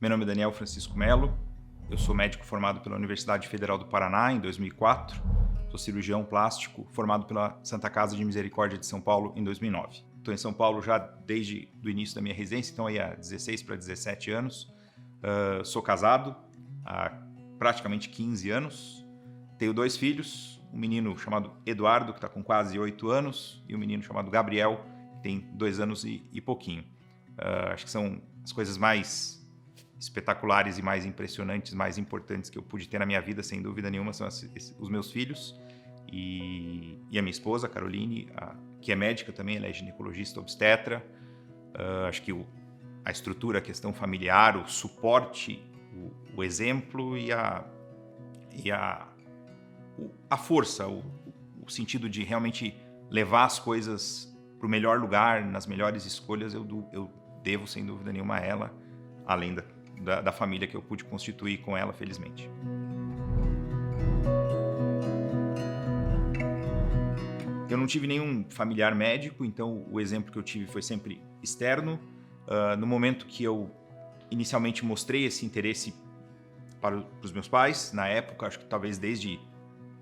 Meu nome é Daniel Francisco Melo, eu sou médico formado pela Universidade Federal do Paraná em 2004, sou cirurgião plástico formado pela Santa Casa de Misericórdia de São Paulo em 2009. Estou em São Paulo já desde o início da minha residência, então aí há 16 para 17 anos. Sou casado há praticamente 15 anos, tenho 2 filhos, um menino chamado Eduardo, que está com quase 8 anos, e um menino chamado Gabriel, que tem 2 anos e pouquinho. Acho que são as coisas mais espetaculares e mais impressionantes, mais importantes que eu pude ter na minha vida, sem dúvida nenhuma, são os meus filhos e a minha esposa, Caroline, que é médica também, ela é ginecologista obstetra. Acho que a estrutura, a questão familiar, o suporte, o exemplo e a força, o sentido de realmente levar as coisas para o melhor lugar, nas melhores escolhas, eu devo, sem dúvida nenhuma, a ela, além da família que eu pude constituir com ela, felizmente. Eu não tive nenhum familiar médico, então o exemplo que eu tive foi sempre externo. No momento que eu inicialmente mostrei esse interesse para os meus pais, na época, acho que talvez desde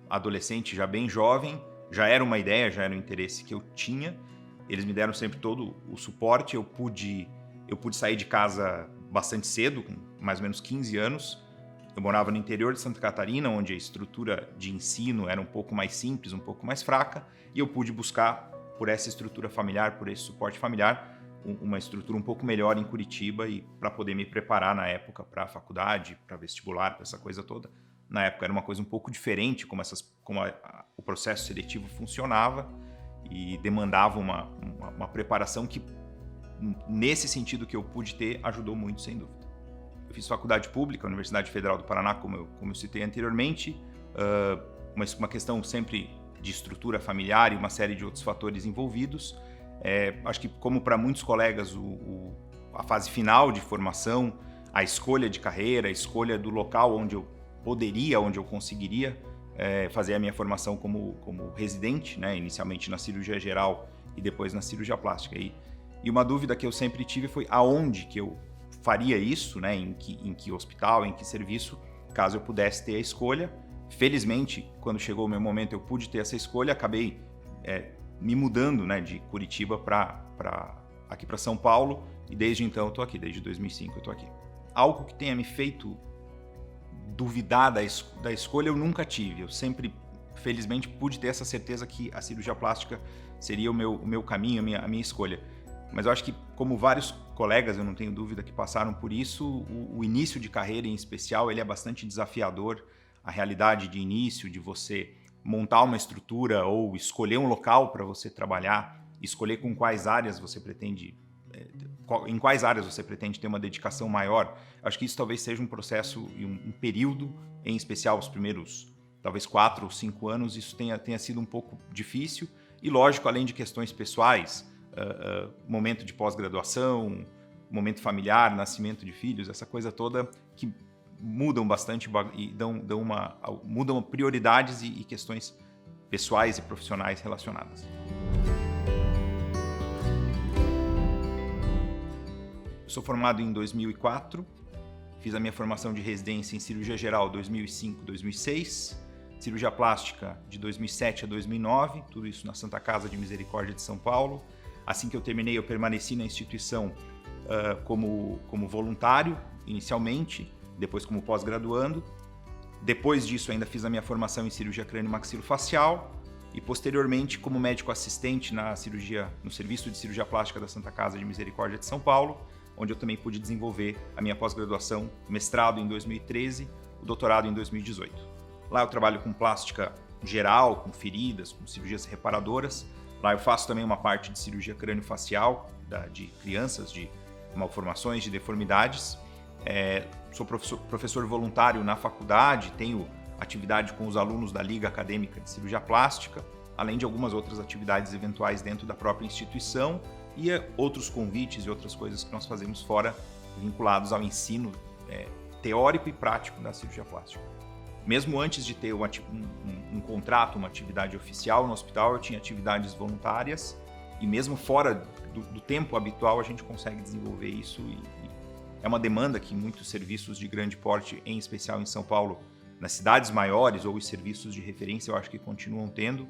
adolescente, já bem jovem, já era uma ideia, já era um interesse que eu tinha. Eles me deram sempre todo o suporte. Eu pude sair de casa bastante cedo, com mais ou menos 15 anos. Eu morava no interior de Santa Catarina, onde a estrutura de ensino era um pouco mais simples, um pouco mais fraca, e eu pude buscar, por essa estrutura familiar, por esse suporte familiar, uma estrutura um pouco melhor em Curitiba, e para poder me preparar na época para a faculdade, para vestibular, para essa coisa toda. Na época era uma coisa um pouco diferente, como o processo seletivo funcionava, e demandava uma preparação que, nesse sentido que eu pude ter, ajudou muito, sem dúvida. Eu fiz faculdade pública, Universidade Federal do Paraná, como eu citei anteriormente, uma questão sempre de estrutura familiar e uma série de outros fatores envolvidos. Acho que, como para muitos colegas, a fase final de formação, a escolha de carreira, a escolha do local onde eu poderia, onde eu conseguiria fazer a minha formação como residente, né, inicialmente na cirurgia geral e depois na cirurgia plástica. E uma dúvida que eu sempre tive foi aonde que eu faria isso, né, em que hospital, em que serviço, caso eu pudesse ter a escolha. Felizmente, quando chegou o meu momento, eu pude ter essa escolha, acabei me mudando, né, de Curitiba aqui para São Paulo, e desde então eu estou aqui, desde 2005 eu estou aqui. Algo que tenha me feito duvidar da escolha eu nunca tive. Eu sempre, felizmente, pude ter essa certeza que a cirurgia plástica seria o meu caminho, a minha escolha. Mas eu acho que, como vários colegas, eu não tenho dúvida, que passaram por isso, o início de carreira em especial, ele é bastante desafiador. A realidade de início, de você montar uma estrutura ou escolher um local para você trabalhar, escolher com quais áreas você pretende, em quais áreas você pretende ter uma dedicação maior. Acho que isso talvez seja um processo e um período, em especial os primeiros, talvez 4 ou 5 anos, isso tenha sido um pouco difícil. E lógico, além de questões pessoais, momento de pós-graduação, momento familiar, nascimento de filhos, essa coisa toda que mudam bastante e mudam prioridades e questões pessoais e profissionais relacionadas. Eu sou formado em 2004, fiz a minha formação de residência em cirurgia geral 2005-2006, cirurgia plástica de 2007 a 2009, tudo isso na Santa Casa de Misericórdia de São Paulo. Assim que eu terminei, eu permaneci na instituição como voluntário, inicialmente, depois como pós-graduando. Depois disso, ainda fiz a minha formação em cirurgia crânio-maxilofacial e, posteriormente, como médico assistente no Serviço de Cirurgia Plástica da Santa Casa de Misericórdia de São Paulo, onde eu também pude desenvolver a minha pós-graduação, mestrado em 2013, o doutorado em 2018. Lá eu trabalho com plástica geral, com feridas, com cirurgias reparadoras. Lá eu faço também uma parte de cirurgia crânio-facial, de crianças, de malformações, de deformidades. Sou professor voluntário na faculdade, tenho atividade com os alunos da Liga Acadêmica de Cirurgia Plástica, além de algumas outras atividades eventuais dentro da própria instituição e outros convites e outras coisas que nós fazemos fora, vinculados ao ensino teórico e prático da cirurgia plástica. Mesmo antes de ter um contrato, uma atividade oficial no hospital, eu tinha atividades voluntárias, e mesmo fora do tempo habitual a gente consegue desenvolver isso é uma demanda que muitos serviços de grande porte, em especial em São Paulo, nas cidades maiores ou os serviços de referência, eu acho que continuam tendo,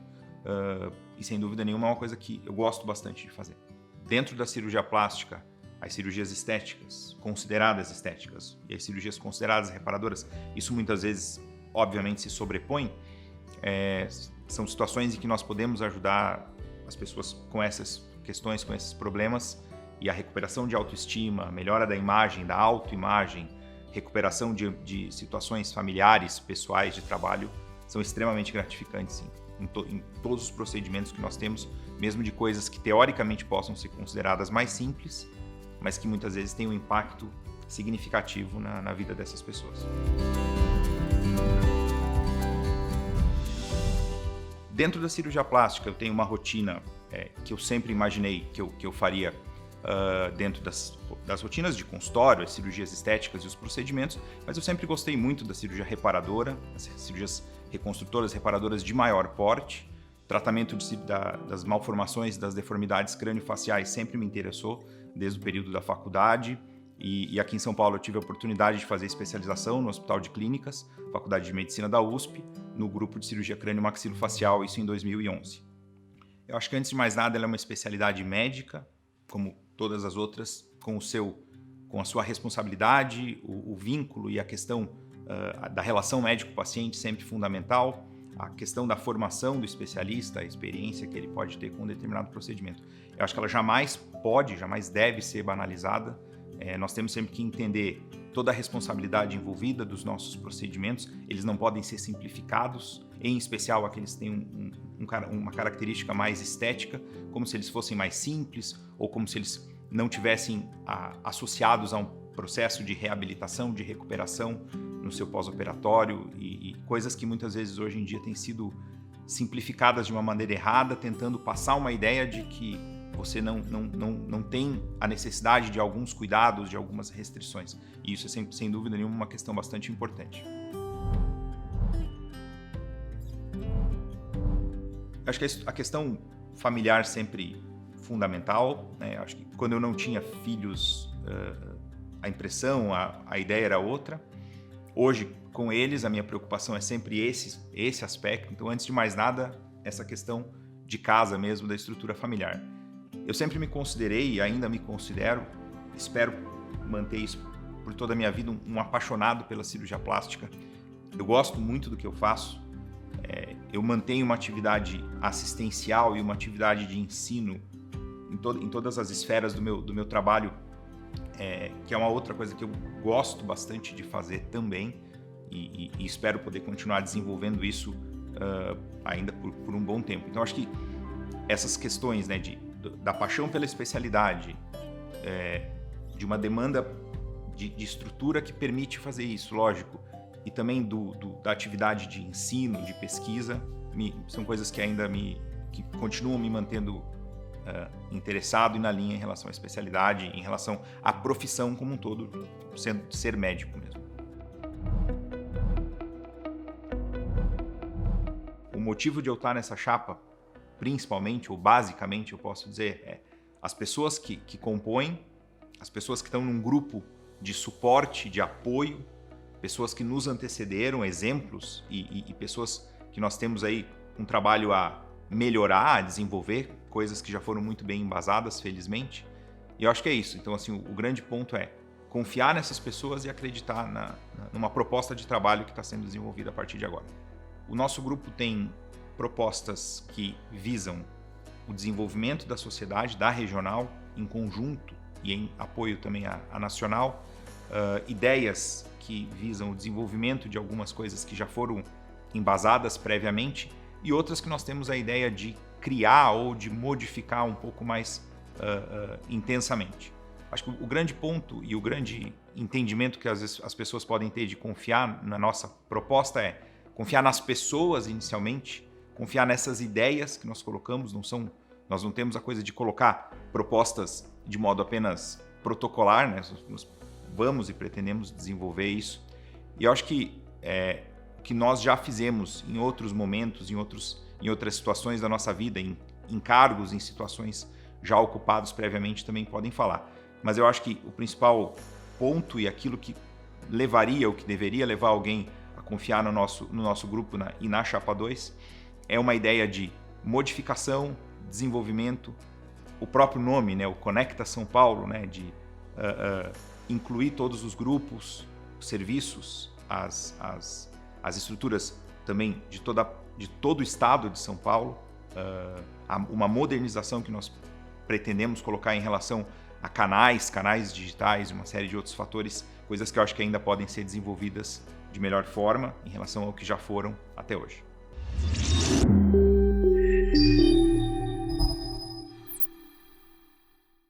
e sem dúvida nenhuma é uma coisa que eu gosto bastante de fazer. Dentro da cirurgia plástica, as cirurgias estéticas, consideradas estéticas, e as cirurgias consideradas reparadoras, isso muitas vezes, obviamente, se sobrepõe. São situações em que nós podemos ajudar as pessoas com essas questões, com esses problemas, e a recuperação de autoestima, a melhora da imagem, da autoimagem, recuperação de situações familiares, pessoais, de trabalho, são extremamente gratificantes, sim, em todos os procedimentos que nós temos, mesmo de coisas que teoricamente possam ser consideradas mais simples, mas que muitas vezes têm um impacto significativo na vida dessas pessoas. Dentro da cirurgia plástica, eu tenho uma rotina que eu sempre imaginei que eu faria dentro das rotinas de consultório, as cirurgias estéticas e os procedimentos, mas eu sempre gostei muito da cirurgia reparadora, as cirurgias reconstrutoras, reparadoras de maior porte. O tratamento das malformações, das deformidades crânio-faciais sempre me interessou, desde o período da faculdade. E aqui em São Paulo eu tive a oportunidade de fazer especialização no Hospital de Clínicas, Faculdade de Medicina da USP, no grupo de cirurgia crânio-maxilofacial, isso em 2011. Eu acho que, antes de mais nada, ela é uma especialidade médica, como todas as outras, com a sua responsabilidade, o vínculo e a questão da relação médico-paciente sempre fundamental, a questão da formação do especialista, a experiência que ele pode ter com um determinado procedimento. Eu acho que ela jamais deve ser banalizada. Nós temos sempre que entender toda a responsabilidade envolvida dos nossos procedimentos. Eles não podem ser simplificados, em especial aqueles que têm uma característica mais estética, como se eles fossem mais simples ou como se eles não tivessem associados a um processo de reabilitação, de recuperação no seu pós-operatório e coisas que muitas vezes hoje em dia têm sido simplificadas de uma maneira errada, tentando passar uma ideia de que você não tem a necessidade de alguns cuidados, de algumas restrições. E isso é, sem dúvida nenhuma, uma questão bastante importante. Acho que a questão familiar sempre fundamental, né? Acho que quando eu não tinha filhos, a impressão, a ideia era outra. Hoje, com eles, a minha preocupação é sempre esse aspecto. Então, antes de mais nada, essa questão de casa mesmo, da estrutura familiar. Eu sempre me considerei e ainda me considero, espero manter isso por toda a minha vida, um apaixonado pela cirurgia plástica. Eu gosto muito do que eu faço. Eu mantenho uma atividade assistencial e uma atividade de ensino em todas as esferas do meu trabalho, que é uma outra coisa que eu gosto bastante de fazer também, e espero poder continuar desenvolvendo isso ainda por um bom tempo. Então, acho que essas questões, né, da paixão pela especialidade, de uma demanda de estrutura que permite fazer isso, lógico, e também da atividade de ensino, de pesquisa, são coisas que ainda que continuam me mantendo interessado e na linha em relação à especialidade, em relação à profissão como um todo, ser médico mesmo. O motivo de eu estar nessa chapa, principalmente ou basicamente, eu posso dizer, as pessoas que compõem, as pessoas que estão num grupo de suporte, de apoio, pessoas que nos antecederam, exemplos e pessoas que nós temos aí um trabalho a melhorar, a desenvolver, coisas que já foram muito bem embasadas, felizmente. E eu acho que é isso. Então, assim, o grande ponto é confiar nessas pessoas e acreditar numa proposta de trabalho que está sendo desenvolvida a partir de agora. O nosso grupo tem propostas que visam o desenvolvimento da sociedade, da regional, em conjunto e em apoio também à nacional, ideias que visam o desenvolvimento de algumas coisas que já foram embasadas previamente e outras que nós temos a ideia de criar ou de modificar um pouco mais intensamente. Acho que o grande ponto e o grande entendimento que às vezes as pessoas podem ter de confiar na nossa proposta é confiar nas pessoas inicialmente, confiar nessas ideias que nós colocamos. Nós não temos a coisa de colocar propostas de modo apenas protocolar, né? Nós vamos e pretendemos desenvolver isso. E eu acho que nós já fizemos em outros momentos, em outras situações da nossa vida, em cargos, em situações já ocupados previamente, também podem falar. Mas eu acho que o principal ponto e aquilo que levaria, ou que deveria levar alguém a confiar no nosso grupo e na Chapa 2, é uma ideia de modificação, desenvolvimento, o próprio nome, né, o Conecta São Paulo, né, de incluir todos os grupos, os serviços, as estruturas também de todo o estado de São Paulo, uma modernização que nós pretendemos colocar em relação a canais digitais, uma série de outros fatores, coisas que eu acho que ainda podem ser desenvolvidas de melhor forma em relação ao que já foram até hoje.